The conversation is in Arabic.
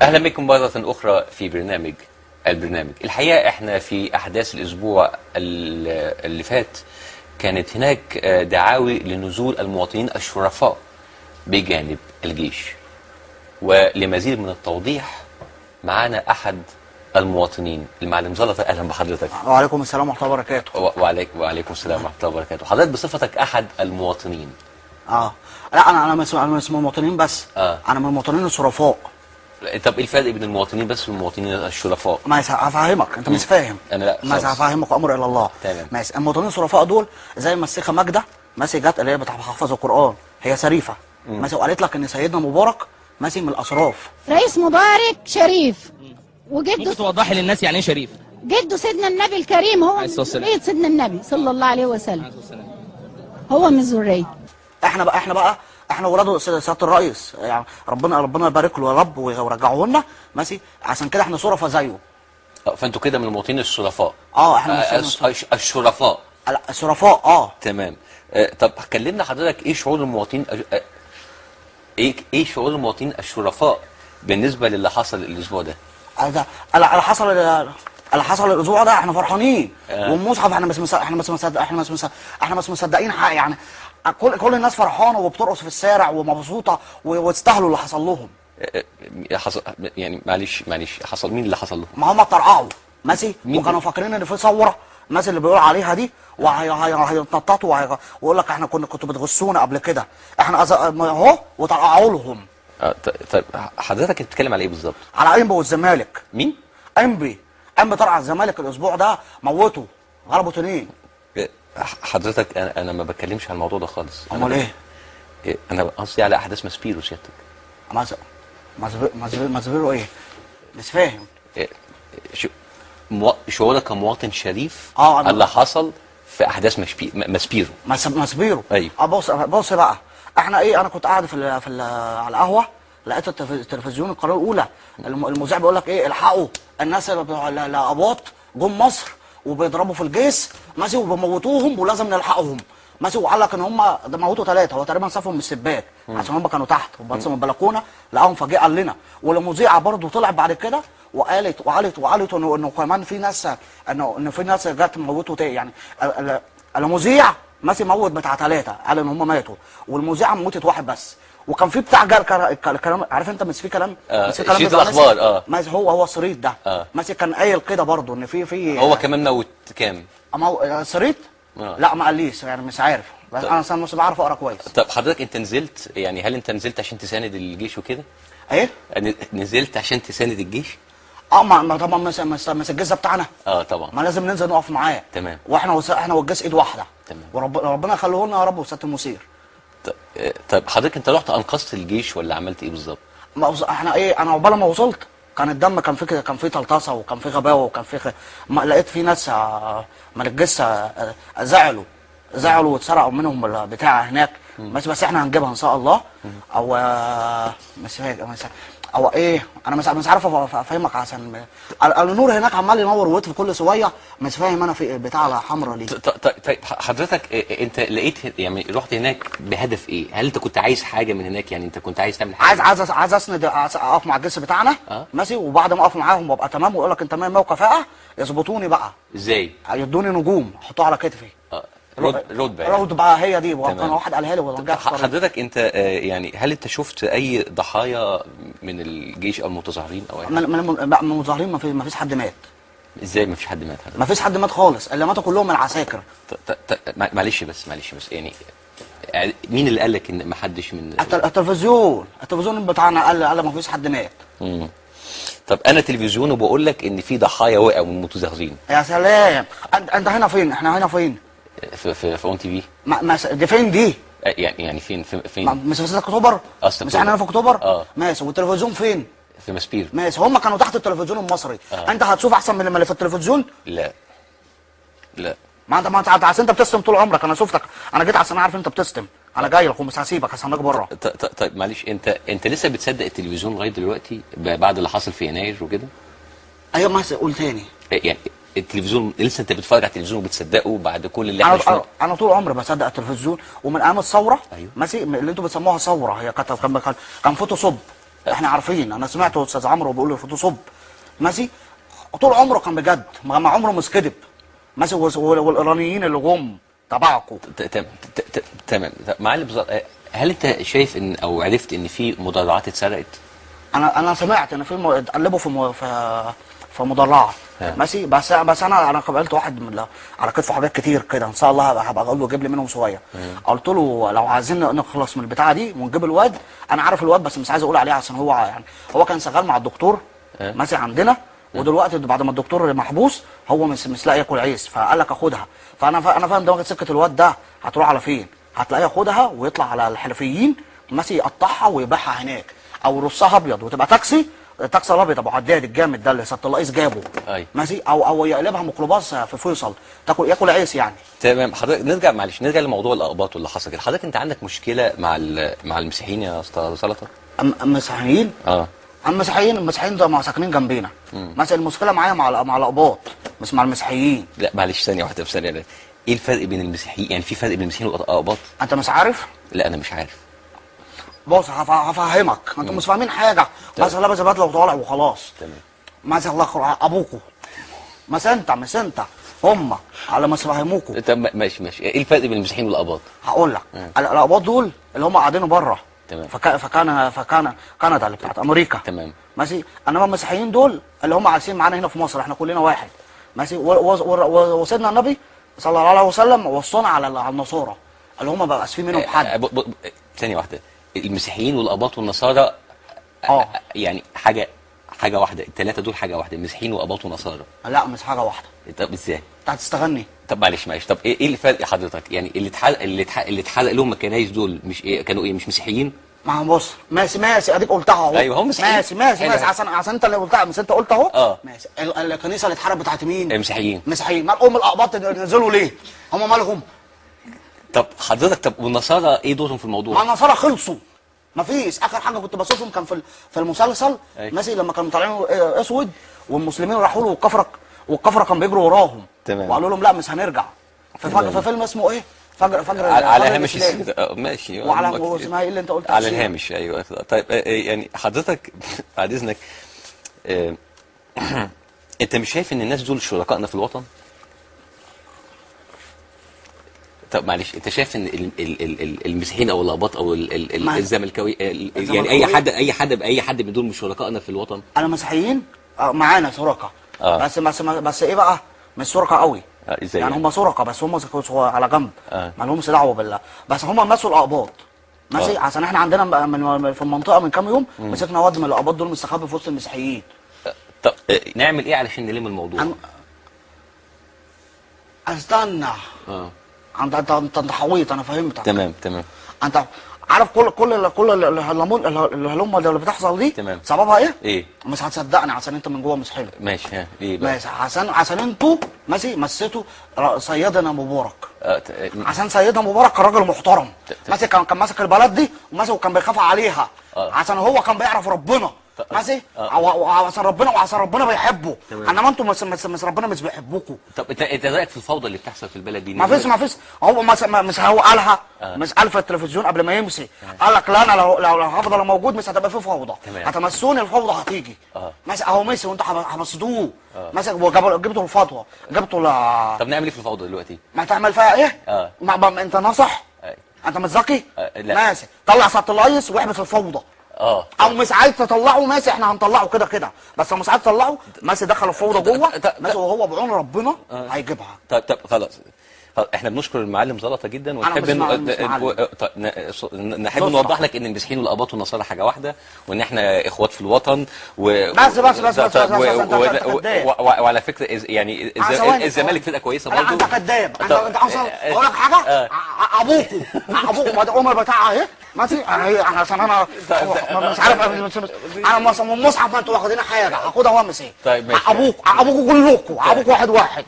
أهلا بكم مرة أخرى في البرنامج. الحقيقة احنا في أحداث الأسبوع اللي فات كانت هناك دعاوي لنزول المواطنين الشرفاء بجانب الجيش. ولمزيد من التوضيح معانا أحد المواطنين، المعلم زلطة. أهلا بحضرتك. وعليكم السلام ورحمة الله وبركاته. وعليكم السلام ورحمة الله وبركاته. حضرتك بصفتك أحد المواطنين. لا انا مش من المواطنين بس. انا من المواطنين الشرفاء. طب ايه الفرق بين المواطنين بس والمواطنين الشرفاء؟ ما هفهمك، انت مش فاهم. انا لا ما هفهمك، امر الى الله. تمام. ماشي. المواطنين الشرفاء دول زي ما الشيخه ماجده ماشي جت اللي هي بتحفظ القران، هي شريفه ماشي، وقالت لك ان سيدنا مبارك ماشي من الاشراف. رئيس مبارك شريف، وجده ممكن توضحي للناس يعني ايه شريف؟ جده سيدنا النبي الكريم، هو من ذرية سيدنا النبي صلى الله عليه وسلم، هو من ذرية. احنا ولاد سياده الرئيس، يعني ربنا يبارك له يا رب ويرجعه لنا ماشي، عشان كده احنا شرفاء زيه. فانتوا كده من المواطنين الشرفاء. احنا الشرفاء. الشرفاء. تمام. طب كلمنا حضرتك ايه شعور المواطنين، ايه شعور المواطنين الشرفاء بالنسبه للي حصل الاسبوع ده؟ اللي حصل الاسبوع ده احنا فرحانين. والمصحف احنا مش مصدقين حق، يعني كل الناس فرحانه وبترقص في الشارع ومبسوطه ويستاهلوا اللي حصل لهم. حصل يعني معلش حصل مين اللي حصل لهم؟ ما هم اتطرقعوا ماشي، وكانوا فاكرين ان في ثوره الناس اللي بيقولوا عليها دي، وهيتنططوا ويقول لك احنا كنتوا بتغشونا قبل كده، احنا اهو وطرقعوا لهم. طيب حضرتك بتتكلم على ايه بالظبط؟ على انبي والزمالك. مين؟ انبي طرقع الزمالك الاسبوع ده، موته، غلبوا تنين. حضرتك انا ما بتكلمش على الموضوع ده خالص. امال ايه؟ انا قصدي على احداث ماسبيرو سيادتك. ماسبيرو ايه؟ مش فاهم. شعورك كمواطن شريف اللي حصل في احداث ماسبيرو. ماسبيرو. ايوه. بص بقى، احنا انا كنت قاعد على القهوه، لقيت التلفزيون القناه الاولى المذيع بيقول لك ايه، الحقوا الناس الاباط جم مصر وبيضربوا في الجيش ماشي وبيموتوهم ولازم نلحقهم ماشي، وقال لك ان هم موتوا 3، هو تقريبا سافوا من السباك عشان هم كانوا تحت وبصوا من البلكونه لقاهم، فجاه قال لنا. والمذيعه برضه طلعت بعد كده وقالت انه كمان في ناس، انه في ناس جت تموتوا يعني المذيع ماشي موت بتاع 3، قال ان هم ماتوا، والمذيعه موتت واحد بس. وكان في بتاع كلام، عارف انت مش في كلام، مش في كلام شريط الاخبار. ماشي، هو شريط ده ماشي كان قايل كده برضه ان في هو كمان موت كام؟ شريط؟ لا ما قاليش، يعني مش عارف، بس انا مش بعرف اقرا كويس. طب حضرتك انت نزلت، يعني هل انت نزلت عشان تساند الجيش وكده؟ ايه؟ نزلت عشان تساند الجيش؟ ما طبعا مش الجيش ده بتاعنا. طبعا. ما لازم ننزل نقف معاه. تمام. احنا والجيش ايد واحده. تمام. وربنا يخليه لنا يا رب وسياده المشير. طب حضرتك انت رحت انقذت الجيش ولا عملت ايه بالظبط؟ احنا انا عقبال ما وصلت كان الدم كان في تلطسه وكان في غباوه وكان في لقيت في ناس من الجيش زعلوا واتسرقوا منهم بتاع هناك. بس احنا هنجيبها ان شاء الله. او او ايه، انا مش عارف افهمك، عشان النور هناك عمال ينور ويطفي كل شويه، مش فاهم انا في بتاع حمراء ليه. طيب حضرتك انت لقيت، يعني رحت هناك بهدف ايه؟ هل انت كنت عايز حاجه من هناك؟ يعني انت كنت عايز تعمل حاجه؟ عايز اسند، اقف مع الجيش بتاعنا ماشي، وبعد ما اقف معاهم وابقى تمام ويقول لك انت تمام وكفاءه، يظبطوني بقى. ازاي؟ يدوني نجوم يحطوها على كتفي. رتبه بقى هي دي، وكان واحد قالها لي ورجعت. حضرتك انت يعني هل انت شفت اي ضحايا من الجيش او المتظاهرين او اي حاجه؟ من المتظاهرين ما فيش حد مات. ازاي ما فيش حد مات؟ ما فيش حد مات خالص، اللي ماتوا كلهم من العساكر. معلش بس يعني مين اللي قال لك ان ما حدش من التلفزيون بتاعنا قال ما فيش حد مات. طب انا تلفزيون وبقول لك ان في ضحايا وقعوا من المتظاهرين. يا سلام، انت هنا فين؟ احنا هنا فين؟ في اون تي في. دي فين دي؟ يعني فين مش في 6 اكتوبر؟ مش احنا هنا في اكتوبر؟ ماشي. والتلفزيون فين؟ في ماسبيرو. ماشي، هم كانوا تحت التلفزيون المصري. انت هتشوف احسن من اللي في التلفزيون؟ لا ما انت عشان انت بتستم طول عمرك، انا شفتك، انا جيت عشان عارف انت بتستم، انا جاي لك ومش هسيبك، هستناك بره. طيب معلش، انت لسه بتصدق التلفزيون لغايه دلوقتي بعد اللي حصل في يناير وكده؟ ايوه، ما قول تاني. يعني التلفزيون لسه انت بتتفرج على التلفزيون وبتصدقه بعد كل اللي احنا شفناه؟ انا طول عمري بصدق التلفزيون، ومن ايام الثوره. أيوه. ماشي، اللي انتوا بتسموها ثوره، هي كان فوتوشوب احنا عارفين، انا سمعت استاذ عمرو بيقول لي فوتوشوب ماشي، طول عمره كان بجد، ما عمره مش كذب ماشي. والايرانيين اللي جم تبعكم. تمام. معلم، هل انت شايف ان او عرفت ان في مدرعات اتسرقت؟ انا سمعت ان في اتقلبوا في مدرعه ماشي. بس انا قابلت واحد على كتفه حاجات كتير كده، ان شاء الله هبقى اقول له يجيب لي منهم شويه. قلت له لو عايزين نخلص من البتاعه دي ونجيب الواد، انا عارف الواد بس مش عايز اقول عليه عشان هو يعني هو كان شغال مع الدكتور ماشي عندنا، ودلوقتي بعد ما الدكتور محبوس هو مش لاقي ياكل عيش، فقال لك اخدها. فانا فاهم دماغ سكه الواد ده هتروح على فين؟ هتلاقيه ياخدها ويطلع على الحرفيين ماشي، يقطعها ويبيعها هناك، او يرصها ابيض وتبقى تاكسي الابيض ابو عداد الجامد ده اللي سياده الرئيس جابه ماشي، او يقلبها ميكروباص في فيصل ياكل عيش يعني. تمام. حضرتك نرجع لموضوع الاقباط واللي حصل كده. حضرتك انت عندك مشكله مع المسيحيين يا استاذ سلطه؟ المسيحيين؟ المسيحيين ده ساكنين جنبينا مثلا. المشكله معايا مع الاقباط مش مع المسيحيين. لا معلش، ثانيه واحده في ثانيه. ايه الفرق بين المسيحيين؟ يعني في فرق بين المسيحيين والاقباط؟ انت مش عارف؟ لا انا مش عارف. بص هفهمك، انتوا مش فاهمين حاجه. مثلا لابس بدله وطالع وخلاص. تمام. مثلا الله يخرج ابوكوا، مش انت هم على ما فهموكوا. طب ماشي. ايه الفرق بين المسيحيين والاقباط؟ هقول لك. الاقباط دول اللي هم قاعدين بره. تمام. فكان كندا اللي بتاعت امريكا. تمام. ماشي. انما المسيحيين دول اللي هم عايشين معانا هنا في مصر، احنا كلنا واحد ماشي. وسيدنا النبي صلى الله عليه وسلم وصانا على النصارى اللي هم ما بقاش في منهم حد. ثانيه واحده. المسيحيين والاقباط والنصارى يعني حاجه واحده. الثلاثه دول حاجه واحده، المسيحيين واقباط ونصارى؟ لا مش حاجه واحده. طب ازاي؟ انت هتستغني. طب معلش. طب ايه الفرق حضرتك؟ يعني اللي اتحرق لهم الكنايس دول مش كانوا مش مسيحيين؟ ما هو بص ماشي اديك قلتها اهو. ايوه هم مسيحيين. ماشي عشان انت اللي قلتها، مش انت قلت اهو. ماشي. الكنيسه اللي اتحرقت بتاعت مين؟ مسيحيين. مالهم الاقباط نزلوا ليه؟ هم مالهم؟ طب حضرتك والنصارى ايه دورهم في الموضوع؟ ما النصارى خلصوا. ما فيش. اخر حاجه كنت بشوفهم كان في المسلسل ماشي، لما كانوا طالعين اسود والمسلمين راحوا له والكفره كانوا بيجروا وراهم. تمام. وقالوا لهم لا مش هنرجع. في فيلم اسمه ايه؟ فجر على هامش ماشي. وعلى اسمها ايه اللي انت قلت؟ على الهامش. ايوه. طيب يعني حضرتك بعد اذنك انت مش شايف ان الناس دول شركائنا في الوطن؟ طب معلش، انت شايف ان المسيحيين او الاقباط او الزملكاوي يعني اي حد من دول مش شركائنا في الوطن؟ انا مسيحيين معانا شركاء بس ايه بقى؟ مش شركاء قوي. ازاي يعني هم شركاء بس هم على جنب. ما لهمش دعوه بالله. بس هم مسوا الاقباط ماشي. عشان احنا عندنا في المنطقه من كام يوم مسكنا واد من الاقباط دول مستخبي في وسط المسيحيين. طب نعمل ايه علشان نلم الموضوع؟ استنى. انت حويط. انا فهمتك. تمام. انت عارف كل الهلمه اللي بتحصل دي تمام. سببها ايه؟ مش هتصدقني عشان انت من جوه مش حلو. ماشي. ايه بقى؟ ماشي. عشان انتوا ماشي مسيتوا سيدنا مبارك. عشان سيدنا مبارك كان راجل محترم ماشي، كان ماسك البلد دي وماشي، وكان بيخاف عليها عشان هو كان بيعرف ربنا ماشي، وعشان ربنا بيحبه. انما انتوا مش ربنا مش بيحبوكوا. طب انت رايك في الفوضى اللي بتحصل في البلد دي؟ ما فيش. هو مش هو قالها مش قال في التلفزيون قبل ما يمشي. قال لك لا، انا لو هفضل موجود مش هتبقى في فوضى. هتمسوني الفوضى هتيجي ماشي. اهو مشي وانتوا حمستوه ماشي، جبتوا الفتوى جبتوا. طب نعمل ايه في الفوضى دلوقتي؟ ما تعمل فيها ايه؟ انت ناصح؟ انت مش ذكي؟ لا. ماشي. طلع سياده الرئيس واحبس الفوضى. او مش عايز تطلعه ماشي، احنا هنطلعه كده بس لو مش عايز تطلعه ماشي دخل الفوضى جوه ماشي، وهو بعون ربنا هيجيبها. طب خلاص. احنا بنشكر المعلم زلطه جدا، ونحب نحب نوضح لك ان المسيحيين والاقباط والنصارى حاجه واحده، وان احنا اخوات في الوطن بس وعلى فكره يعني الزمالك فرقه كويسه برضه. انت كذاب. انت اصلا اقول لك حاجه. ابوكوا الامر بتاعها اهي ماشي. عشان انا مش عارف انا مصحف ما انتوا واخدين حاجه هاخدها وامسك. طيب ماشي. ابوكوا كلكم ابوكوا واحد.